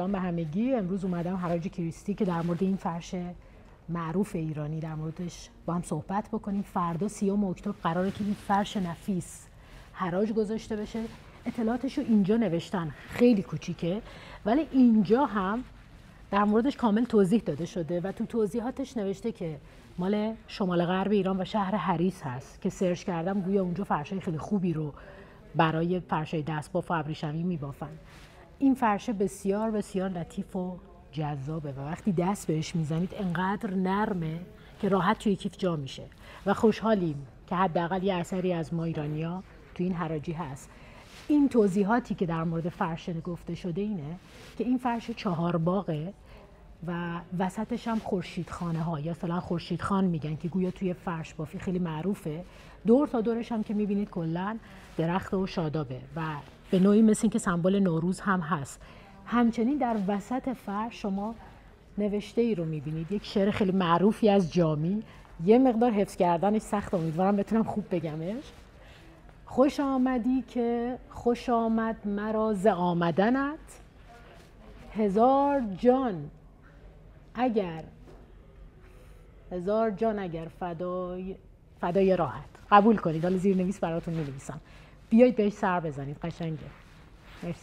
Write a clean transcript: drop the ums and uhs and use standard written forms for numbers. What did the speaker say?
سلام به همگی. امروز اومدم حراج کریستی که در مورد این فرش معروف ایرانی در موردش با هم صحبت بکنیم. فردا 30 اکتبر قراره که این فرش نفیس حراج گذاشته بشه. اطلاعاتش رو اینجا نوشتن، خیلی کوچیکه ولی اینجا هم در موردش کامل توضیح داده شده و تو توضیحاتش نوشته که مال شمال غرب ایران و شهر هریس هست که سرچ کردم گویا اونجا فرشای خیلی خوبی رو برای فرشای دستباف و ابریشمی میبافن. این فرشه بسیار بسیار لطیف و جذابه و وقتی دست بهش میزنید انقدر نرمه که راحت توی کیف جا میشه و خوشحالیم که حداقل یه اثری از ما ایرانیا تو این حراجی هست. این توضیحاتی که در مورد فرش گفته شده اینه که این فرش 4 باغه و وسطش هم خورشیدخانه ها یا مثلا خورشیدخان میگن که گویا توی فرش بافی خیلی معروفه. دور تا دورش هم که میبینید کلا درخت و شادابه و به نوعی مثل این که سمبل نوروز هم هست. همچنین در وسط فرش شما نوشته ای رو میبینید، یک شعر خیلی معروفی از جامی، یه مقدار حفظ کردنش سخت، امیدوارم بتونم خوب بگمش. خوش آمدی که خوش آمد مرا ز آمدنت، هزار جان اگر فدای راحت. قبول کنید، حالا زیر نویس براتون می‌نویسم، بیایید بهش سر بزنید، قشنگه. مرسی.